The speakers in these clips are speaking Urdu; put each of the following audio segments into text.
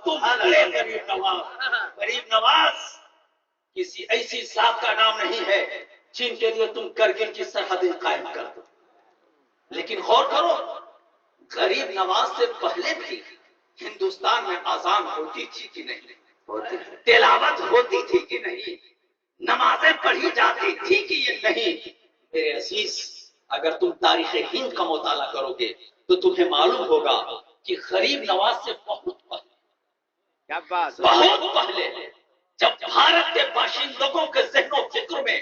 تم بڑے غریب نواز. غریب نواز کسی ایسی ذات کا نام نہیں ہے جن کے لیے تم کرگل کی سرحدیں قائم کر دو. لیکن غور کرو، غریب نواز سے پہلے بھی ہندوستان میں اذان ہوتی تھی کہ نہیں؟ تلاوت ہوتی تھی کہ نہیں؟ نمازیں پڑھی جاتی تھی کہ یہ نہیں؟ میرے عزیز، اگر تم تاریخ ہند کا مطالعہ کرو گے تو تمہیں معلوم ہوگا کہ غریب نواز سے بہت پہلے جب بھارت کے باشندوں کے ذہن و فکر میں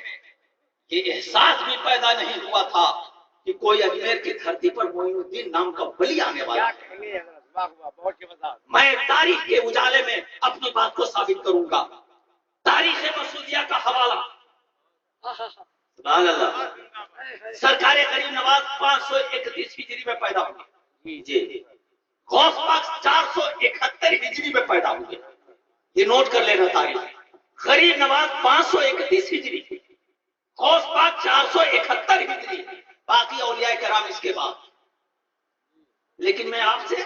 یہ احساس بھی پیدا نہیں ہوا تھا کہ کوئی اجمیر کی دھرتی پر معین الدین نام کا ولی آنے والا ہے. میں تاریخ کے اجالے میں اپنی بات کو ثابت کروں گا. تاریخ مسعودیہ کا حوالہ. سبحان اللہ. سرکار غریب نواز 531 ہجری میں پیدا ہوئے. جی. غوث پاک 471 ہجری میں پیدا ہوئے. یہ نوٹ کر لینا تاریخ. غریب نواز 531 ہجری، غوث پاک 471 ہجری، باقی اولیاء کرام اس کے بعد. لیکن میں آپ سے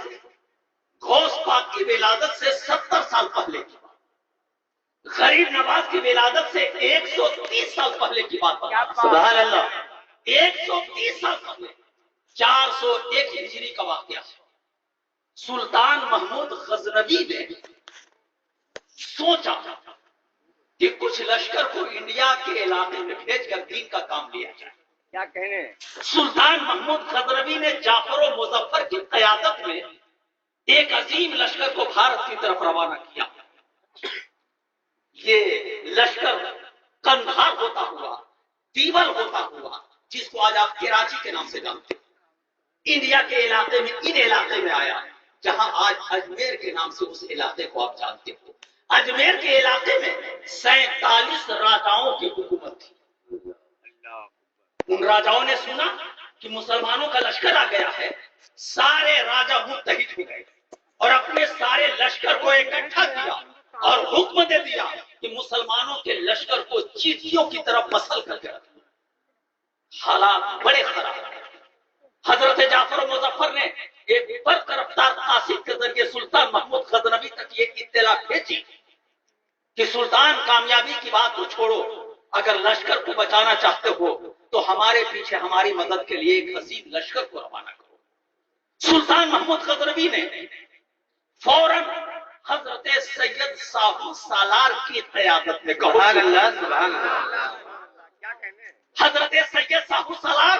غوث پاک کی ولادت سے 70 سال پہلے کی بات، غریب نواز کی ولادت سے 130 سال پہلے کی بات بتا. سبحان اللہ. 130 سال پہلے 401 ہجری کا واقعہ. سلطان محمود غزنوی نے سوچا کہ کچھ لشکر کو انڈیا کے علاقے میں بھیج کر دین کا کام لیا جائے. کیا کہنے؟ سلطان محمود غزنوی نے جعفر و مظفر کی قیادت میں ایک عظیم لشکر کو بھارت کی طرف روانہ کیا. یہ لشکر کندھار ہوتا ہوا، دیول ہوتا ہوا، جس کو آج آپ کراچی کے نام سے جانتے ہیں، انڈیا کے علاقے میں، ان علاقے میں آیا جہاں آج اجمیر کے نام سے اس علاقے کو آپ جانتے ہو. اجمیر کے علاقے میں 47 راجاؤں کی حکومت تھی. ان راجاؤں نے سنا کہ مسلمانوں کا لشکر آ گیا ہے. سارے راجا متحد ہو گئے اور اپنے سارے لشکر کو اکٹھا کیا اور حکم دے دیا کہ مسلمانوں کے لشکر کو چیٹیوں کی طرف مسل کر کے رکھو. حالات بڑے خراب ہیں. حضرت جعفر و مظفر نے ایک برق رفتار قاصد کے ذریعے سلطان محمود غزنوی تک یہ اطلاع بھیجی کہ سلطان کامیابی کی بات کو چھوڑو، اگر لشکر کو بچانا چاہتے ہو تو ہمارے پیچھے ہماری مدد کے لیے ایک عظیم لشکر کو روانہ کرو. سلطان محمود غزنوی نے فوراً حضرت سید ساہو سالار کی قیادت میں کہو. سبحان اللہ. سبحان اللہ. حضرت سید ساہو سالار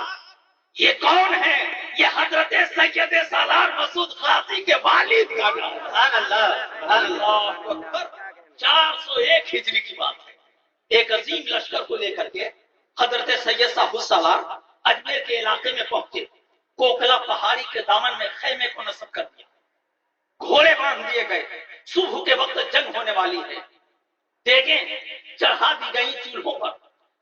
یہ کون ہے؟ یہ حضرت سید سالار مسعود غازی کے والد کا نام. سبحان اللہ. اللہ اکبر. 401 ہجری کی بات ہے. ایک عظیم لشکر کو لے کر کے حضرت سید ساہو سالار اجمیر کے علاقے میں پہنچے. کوکلا پہاڑی کے دامن میں خیمے کو نصب کر دیا. گھوڑے باندھ دیے گئے. صبح کے وقت جنگ ہونے والی ہے. دیگیں چڑھا دی گئی چولہوں پر.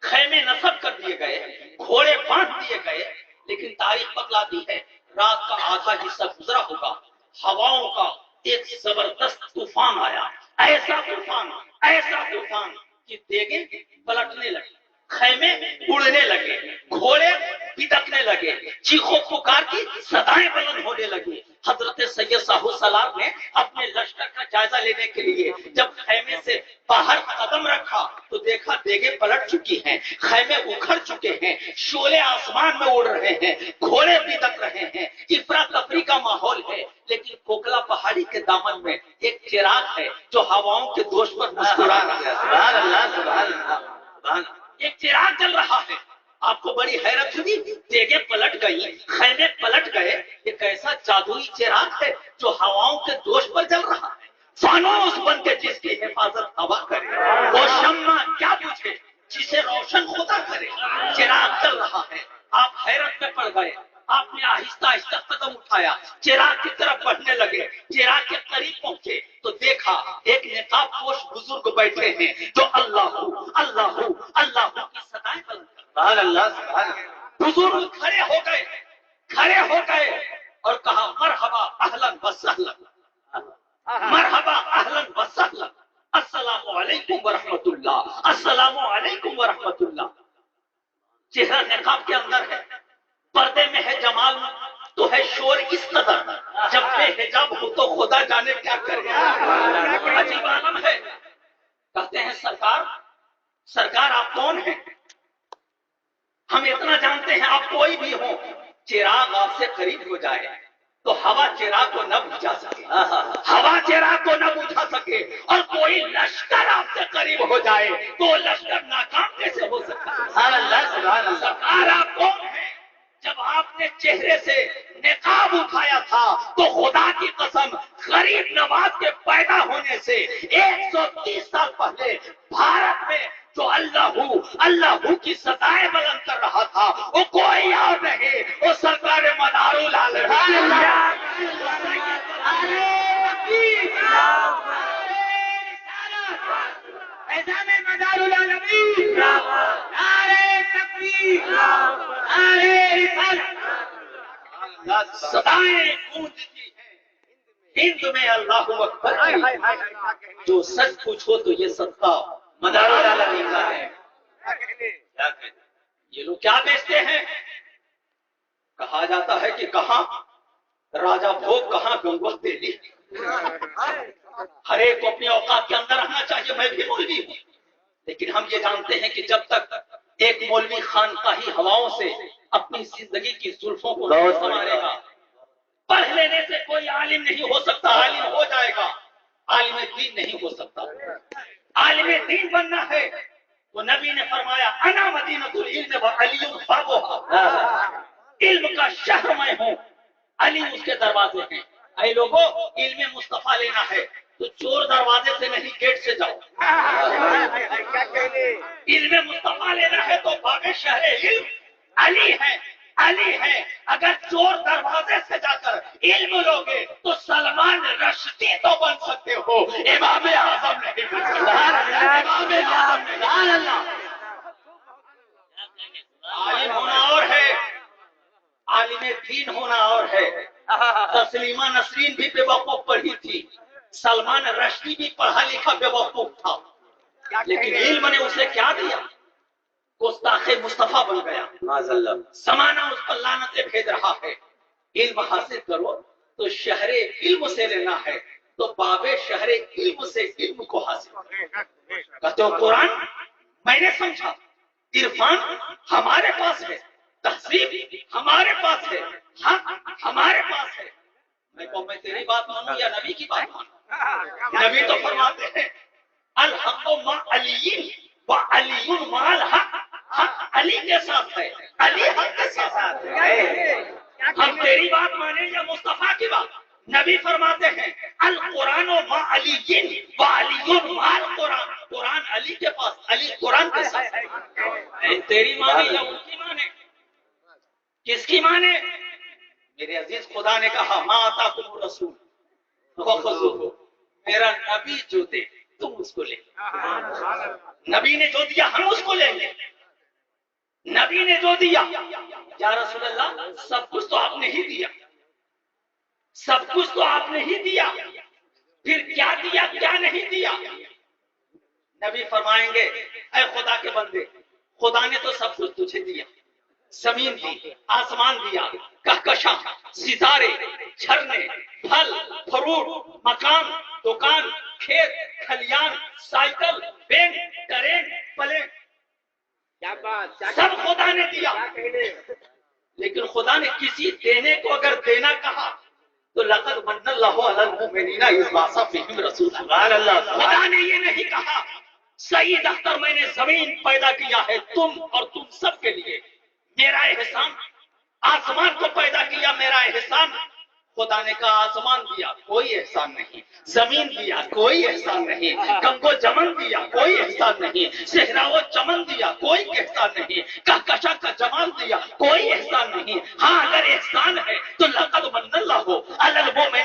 خیمے نصب کر دیے گئے. گھوڑے باندھ دیے گئے. لیکن تاریخ بتلاتی ہے رات کا آدھا حصہ گزرا ہوگا، ہواؤں کا ایک زبردست طوفان آیا. ایسا طوفان کہ دیگیں پلٹنے لگی، خیمے اڑنے لگے، گھوڑے بھٹکنے لگے، چیخو پکار کی صدائیں بلند ہونے لگی. حضرت سید ساہو سالار نے اپنے لشکر کا جائزہ لینے کے لیے جب خیمے سے باہر قدم رکھا تو دیکھا دیگیں پلٹ چکی ہیں، خیمے اکھڑ چکے ہیں، شعلے آسمان میں اڑ رہے ہیں، گھوڑے بھٹک رہے ہیں، افراتفری کا ماحول ہے. لیکن کوکلا پہاڑی کے دامن میں ایک چراغ ہے جو ہواؤں کے دوش پر مسکرا رہا ہے. سبحان اللہ. سبحان اللہ. ایک چراغ جل رہا ہے. آپ کو بڑی حیرت ہوئی. دیگیں پلٹ گئی، خیمے پلٹ گئے. یہ کیسا جادوئی چراغ ہے جو ہواؤں کے دوش پر جل رہا ہے. فانوس بن کے جس کی حفاظت ہوا کرے، وہ شمع کیا بجھے جسے روشن خدا کرے. چراغ جل رہا ہے. آپ حیرت میں پڑ گئے. آپ نے آہستہ آہستہ قدم اٹھایا، چراغ کی طرف بڑھنے لگے. چراغ کے قریب پہنچے تو دیکھا ایک نقاب پوش بزرگ بیٹھے ہیں جو اللہ اللہ اللہ کی صدائیں بلند کرتے. سبحان اللہ. سبحان اللہ. بزرگ کھڑے ہو گئے اور کہا مرحبا اہلاً و سہلاً، مرحبا اہلاً و سہلاً، السلام علیکم ورحمۃ اللہ، السلام علیکم ورحمۃ اللہ. چہرہ نقاب کے اندر ہے، پردے میں ہے جمال تو ہے شور اس قدر، جب بے حجاب ہو تو خدا جانے کیا کرے۔ عجیب عالم ہے۔ کہتے ہیں سرکار آپ کون ہیں؟ ہم اتنا جانتے ہیں آپ کوئی بھی ہو، چراغ آپ سے قریب ہو جائے تو ہوا چراغ کو نہ بجھا سکے، ہوا چراغ کو نہ بجھا سکے، اور کوئی لشکر آپ سے قریب ہو جائے تو لشکر ناکام کیسے ہو سکتا ہے؟ سبحان اللہ سبحان اللہ۔ سرکار آپ کون ہیں؟ جب آپ نے چہرے سے نقاب اٹھایا تھا تو خدا کی قسم غریب نواز کے پیدا ہونے سے 130 سال پہلے بھارت میں جو اللہ کی صدائیں بلند کر رہا تھا وہ کوئی اور نہیں، وہ سرکار مدار العالمین۔ مدار العالمین، نعرہ تکبیر، صدائیں گونجتی ہیں ہند میں اللہ اکبر کی۔ جو سچ پوچھو تو یہ صدقہ مدار العالمین کا ہے۔ یہ لوگ کیا بیچتے ہیں؟ کہا جاتا ہے کہ کہاں راجہ بھوگ کہاں گنگوا تیلی۔ ہر ایک کو اپنے اوقات کے اندر رہنا چاہیے۔ میں بھی مولوی ہوں، لیکن ہم یہ جانتے ہیں کہ جب تک ایک مولوی خانقاہی ہواؤں سے اپنی زندگی کی زلفوں کو نہیں سنوارے گا، پڑھ لینے سے کوئی عالم نہیں ہو سکتا۔ عالم ہو جائے گا، عالم دین نہیں ہو سکتا۔ عالم دین بننا ہے تو نبی نے فرمایا انا مدینۃ العلم وعلی بابها، علم کا شہر میں ہوں، علی اس کے دروازے ہیں۔ اے لوگوں، علم مصطفیٰ لینا ہے تو چور دروازے سے نہیں گیٹ سے جاؤ۔ علم مصطفیٰ لینا ہے تو باب شہر علم علی ہے، علی ہے۔ اگر چور دروازے سے جا کر علم لوگے تو سلمان رشدی تو بن سکتے ہو، امام اعظم نہیں بن سکتے۔ امام اعظم عالم ہونا اور ہے، عالم دین ہونا اور ہے۔ تسلیمہ نسرین بھی بے وقوف پڑھی تھی، سلمان رشدی بھی پڑھا لکھا بے وقوف تھا، لیکن علم نے اسے کیا دیا؟ گستاخ مصطفیٰ بن گیا۔ زمانہ اس پر لعنتیں بھیج رہا ہے۔ علم حاصل کرو تو شہر علم سے لینا ہے تو باب شہر علم سے علم کو حاصل کرو۔ کہتے ہو قرآن میں نے سمجھا، عرفان ہمارے پاس ہے، تہذیب ہمارے پاس ہے، حق ہمارے پاس ہے۔ میں تیری بات مانوں یا نبی کی بات مانوں؟ نبی تو فرماتے ہیں الحق مع علی وعلی مع الحق، حق علی کے ساتھ ہے، علی حق کے ساتھ ہے۔ ہم تیری بات مانیں یا مصطفیٰ کی بات؟ نبی فرماتے ہیں القرآن مع علی وعلی مع القرآن، قرآن علی کے پاس، علی قرآن کے ساتھ۔ تیری مانے یا ان کی مانے؟ کس کی مانے؟ میرے عزیز خدا نے کہا ما آتاکم الرسول فخذوہ، میرا نبی جو دے تم اس کو لے۔ نبی نے جو دیا ہم اس کو لیں گے۔ نبی نے جو دیا، یا رسول اللہ سب کچھ تو آپ نے ہی دیا، سب کچھ تو آپ نے ہی دیا، پھر کیا دیا کیا نہیں دیا؟ نبی فرمائیں گے اے خدا کے بندے، خدا نے تو سب کچھ تجھے دیا، زمین دی، آسمان دیا، کہکشاں، ستارے، جھرنے، پھل فروٹ، مکان، دکان، کھیت کھلیان، سائیکل، بینک، ٹرین، پلین، سب خدا نے دیا۔ لیکن خدا نے کسی دینے کو اگر دینا کہا تو لقد من اللہ علی المؤمنین اذ بعث فیہم رسولا، خدا نے یہ نہیں کہا سعید اختر میں نے زمین پیدا کیا ہے تم اور تم سب کے لیے، میرا احسان، آسمان کو پیدا کیا میرا احسان۔ خدا نے کہا آسمان دیا کوئی احسان نہیں، زمین دیا کوئی احسان نہیں، کنگو جمن دیا کوئی احسان نہیں، صحرا و چمن دیا کوئی احسان نہیں، کہکشاں کا جمال دیا کوئی احسان نہیں۔ ہاں اگر احسان ہے تو لقد من اللہ علی المؤمنین